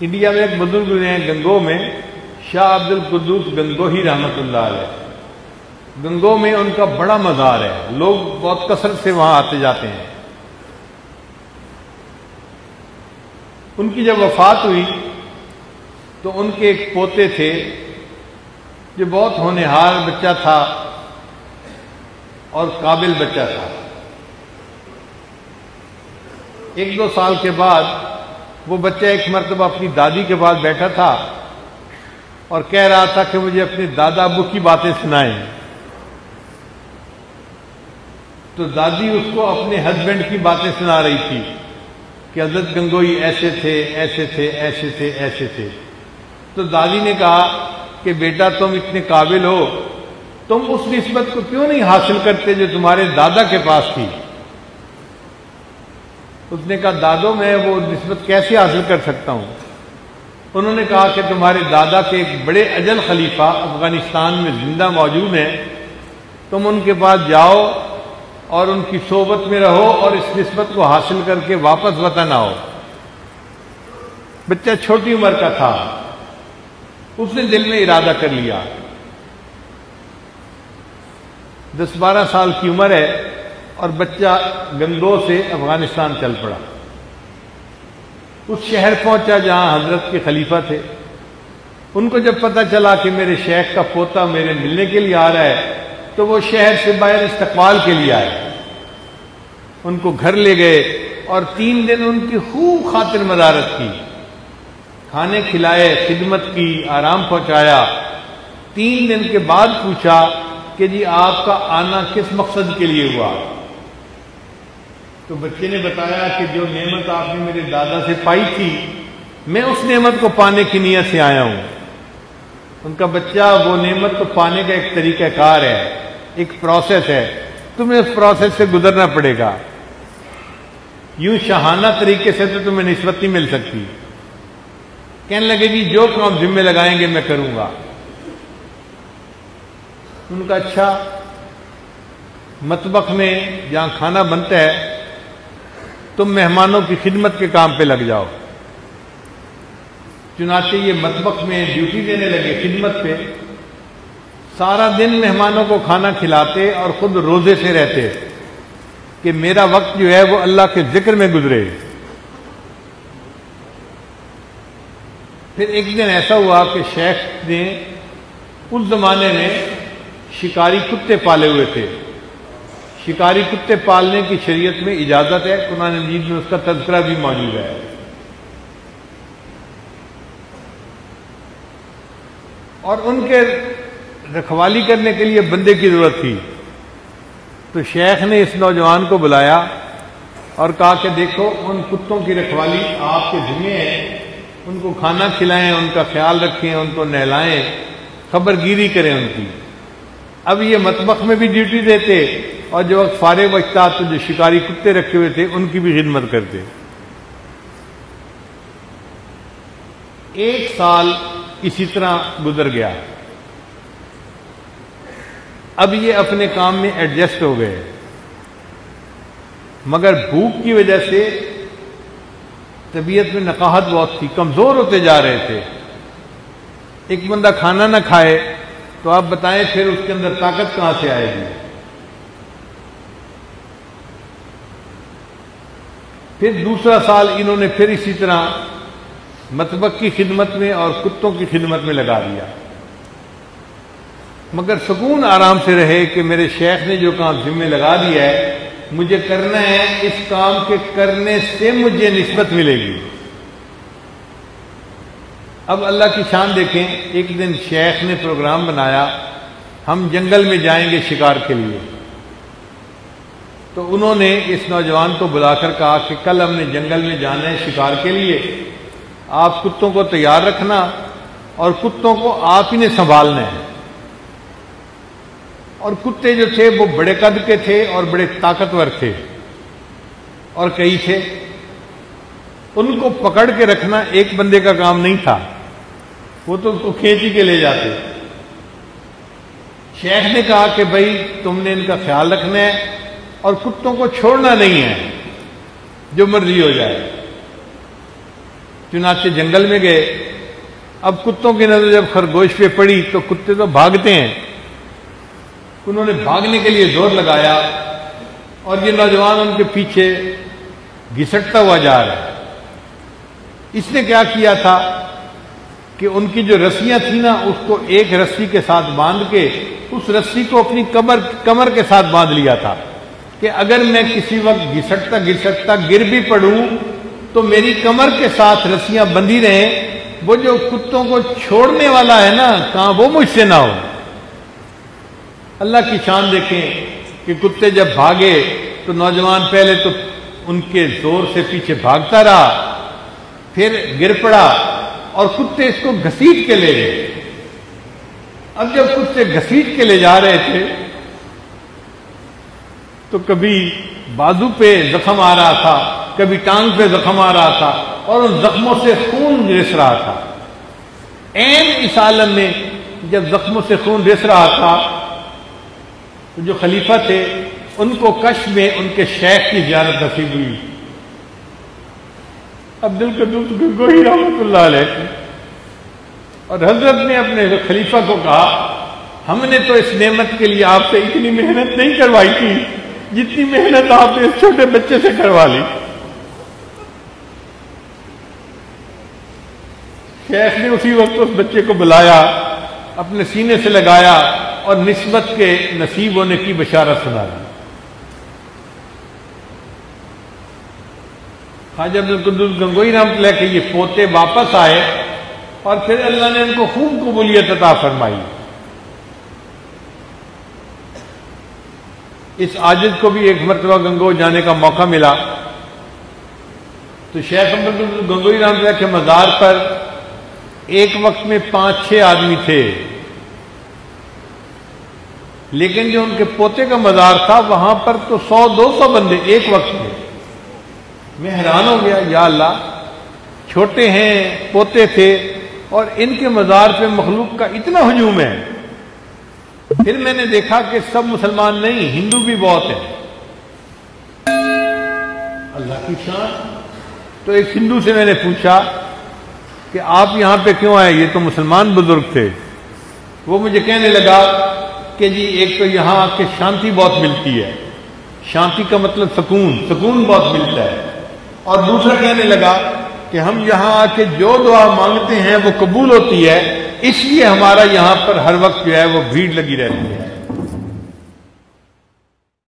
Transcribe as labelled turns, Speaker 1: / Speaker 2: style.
Speaker 1: India میں ایک بزرگ ہیں گنگو میں، شاہ عبد القدوس گنگوہی رحمۃ اللہ علیہ۔ گنگو میں ان کا بڑا مزار ہے، لوگ بہت کثرت سے وہاں آتے جاتے ہیں۔ ان کی جب وفات ہوئی تو ان کے ایک پوتے تھے جو بہت ہونہار بچہ تھا اور قابل بچہ تھا۔ 1-2 سال کے بعد وہ بچہ ایک مرتبہ اپنی دادی کے پاس بیٹھا تھا اور کہہ رہا تھا کہ مجھے اپنے دادا ابو کی باتیں سنائیں۔ تو دادی اس کو اپنے ہسبینڈ کی باتیں سنا رہی تھی کہ حضرت گنگوئی ایسے تھے، ایسے تھے، ایسے تھے، ایسے تھے۔ تو دادی نے کہا کہ بیٹا تم اتنے قابل ہو، تم اس نسبت کو کیوں نہیں حاصل کرتے جو تمہارے دادا کے پاس تھی؟ اس نے کہا دادو میں وہ نسبت کیسے حاصل کر سکتا ہوں؟ انہوں نے کہا کہ تمہارے دادا کے ایک بڑے اجل خلیفہ افغانستان میں زندہ موجود ہیں، تم ان کے پاس جاؤ اور ان کی صحبت میں رہو اور اس نسبت کو حاصل کر کے واپس وطن آؤ۔ بچہ چھوٹی عمر کا تھا، اس نے دل میں ارادہ کر لیا۔ 10-12 سال کی عمر ہے اور بچہ گنگو سے افغانستان چل پڑا۔ اس شہر پہنچا جہاں حضرت کے خلیفہ تھے۔ ان کو جب پتہ چلا کہ میرے شیخ کا پوتا میرے ملنے کے لیے آ رہا ہے تو وہ شہر سے باہر استقبال کے لیے آئے، ان کو گھر لے گئے اور 3 دن ان کی خوب خاطر مدارت کی، کھانے کھلائے، خدمت کی، آرام پہنچایا۔ 3 دن کے بعد پوچھا کہ جی آپ کا آنا کس مقصد کے لیے ہوا؟ تو بچے نے بتایا کہ جو نعمت آپ نے میرے دادا سے پائی تھی میں اس نعمت کو پانے کی نیت سے آیا ہوں۔ ان کا بچہ وہ نعمت کو پانے کا ایک طریقہ کار ہے، ایک پروسیس ہے، تمہیں اس پروسیس سے گزرنا پڑے گا، یوں شاہانہ طریقے سے تو تمہیں نسبت نہیں مل سکتی۔ کہنے لگے جی جو کام ذمہ لگائیں گے میں کروں گا۔ ان کا اچھا، مطبخ میں جہاں کھانا بنتا ہے تم مہمانوں کی خدمت کے کام پہ لگ جاؤ۔ چنانچہ یہ مطبخ میں ڈیوٹی دینے لگے خدمت پہ، سارا دن مہمانوں کو کھانا کھلاتے اور خود روزے سے رہتے کہ میرا وقت جو ہے وہ اللہ کے ذکر میں گزرے۔ پھر ایک دن ایسا ہوا کہ شیخ نے اس زمانے میں شکاری کتے پالے ہوئے تھے۔ شکاری کتے پالنے کی شریعت میں اجازت ہے، قرآن مجید میں اس کا تذکرہ بھی موجود ہے۔ اور ان کے رکھوالی کرنے کے لیے بندے کی ضرورت تھی، تو شیخ نے اس نوجوان کو بلایا اور کہا کہ دیکھو ان کتوں کی رکھوالی آپ کے ذمہ ہے، ان کو کھانا کھلائیں، ان کا خیال رکھیں، ان کو نہلائیں، خبر گیری کریں ان کی۔ اب یہ مطبخ میں بھی ڈیوٹی دیتے اور جو وقت فارغ بچتا تو جو شکاری کتے رکھے ہوئے تھے ان کی بھی خدمت کرتے۔ 1 سال اسی طرح گزر گیا۔ اب یہ اپنے کام میں ایڈجسٹ ہو گئے، مگر بھوک کی وجہ سے طبیعت میں نقاہت بہت تھی، کمزور ہوتے جا رہے تھے۔ ایک بندہ کھانا نہ کھائے تو آپ بتائیں پھر اس کے اندر طاقت کہاں سے آئے گی؟ پھر دوسرا سال انہوں نے پھر اسی طرح مطبخ کی خدمت میں اور کتوں کی خدمت میں لگا دیا، مگر سکون آرام سے رہے کہ میرے شیخ نے جو کام ذمہ لگا دیا ہے مجھے کرنا ہے، اس کام کے کرنے سے مجھے نسبت ملے گی۔ اب اللہ کی شان دیکھیں، ایک دن شیخ نے پروگرام بنایا ہم جنگل میں جائیں گے شکار کے لیے، تو انہوں نے اس نوجوان کو بلا کر کہا کہ کل ہم نے جنگل میں جانا ہے شکار کے لیے، آپ کتوں کو تیار رکھنا اور کتوں کو آپ ہی نے سنبھالنا ہے۔ اور کتے جو تھے وہ بڑے قد کے تھے اور بڑے طاقتور تھے اور کئی تھے، ان کو پکڑ کے رکھنا ایک بندے کا کام نہیں تھا، وہ تو اس کو کھینچی کے لے جاتے۔ شیخ نے کہا کہ بھائی تم نے ان کا خیال رکھنا ہے اور کتوں کو چھوڑنا نہیں ہے، جو مرضی ہو جائے۔ چنانچہ جنگل میں گئے. اب کتوں کی نظر جب خرگوش پہ پڑی تو کتے تو بھاگتے ہیں. انہوں نے بھاگنے کے لیے زور لگایا اور یہ نوجوان ان کے پیچھے گھسٹتا ہوا جا رہا ہے. اس نے کیا کیا تھا کہ ان کی جو رسیاں تھیں نا اس کو ایک رسی کے ساتھ باندھ کے اس رسی کو اپنی کمر کے ساتھ باندھ لیا تھا کہ اگر میں کسی وقت گھسٹتا گھسٹتا گر بھی پڑوں تو میری کمر کے ساتھ رسیاں بندھی رہیں. وہ جو کتوں کو چھوڑنے والا ہے نا کہاں وہ مجھ سے نہ ہو. اللہ کی شان دیکھیں کہ کتے جب بھاگے تو نوجوان پہلے تو ان کے زور سے پیچھے بھاگتا رہا, پھر گر پڑا اور کتے اس کو گھسیٹ کے لے گئے. اب جب کتے گھسیٹ کے لے جا رہے تھے تو کبھی بازو پہ زخم آ رہا تھا, کبھی ٹانگ پہ زخم آ رہا تھا اور ان زخموں سے خون رس رہا تھا. عین اس عالم میں جب زخموں سے خون رس رہا تھا تو جو خلیفہ تھے ان کو کش میں ان کے شیخ کی زیارت نصیب ہوئی, عبد القدوس گنگوہی رحمۃ اللہ علیہ. اور حضرت نے اپنے خلیفہ کو کہا ہم نے تو اس نعمت کے لیے آپ سے اتنی محنت نہیں کروائی تھی جتنی محنت آپ نے اس چھوٹے بچے سے کروا لی. شیخ نے اسی وقت اس بچے کو بلایا, اپنے سینے سے لگایا اور نسبت کے نصیب ہونے کی بشارت سنا دی. خواجہ عبد القدوس گنگوئی رحمۃ اللہ کے یہ پوتے واپس آئے اور پھر اللہ نے ان کو خوب قبولیت عطا فرمائی. اس عاجز کو بھی ایک مرتبہ گنگو جانے کا موقع ملا تو شیخ عبد القدوس گنگوئی رحمۃ اللہ کے مزار پر ایک وقت میں 5-6 آدمی تھے, لیکن جو ان کے پوتے کا مزار تھا وہاں پر تو 100-200 بندے ایک وقت میں. میں حیران ہو گیا, یا اللہ, چھوٹے ہیں, پوتے تھے اور ان کے مزار پہ مخلوق کا اتنا ہجوم ہے. پھر میں نے دیکھا کہ سب مسلمان نہیں, ہندو بھی بہت ہیں. اللہ کی شان. تو ایک ہندو سے میں نے پوچھا کہ آپ یہاں پہ کیوں آئے, یہ تو مسلمان بزرگ تھے. وہ مجھے کہنے لگا کہ جی ایک تو یہاں آ کے شانتی بہت ملتی ہے, شانتی کا مطلب سکون بہت ملتا ہے, اور دوسرا کہنے لگا کہ ہم یہاں آ کے جو دعا مانگتے ہیں وہ قبول ہوتی ہے, اس لیے ہمارا یہاں پر ہر وقت جو ہے وہ بھیڑ لگی رہتی ہے.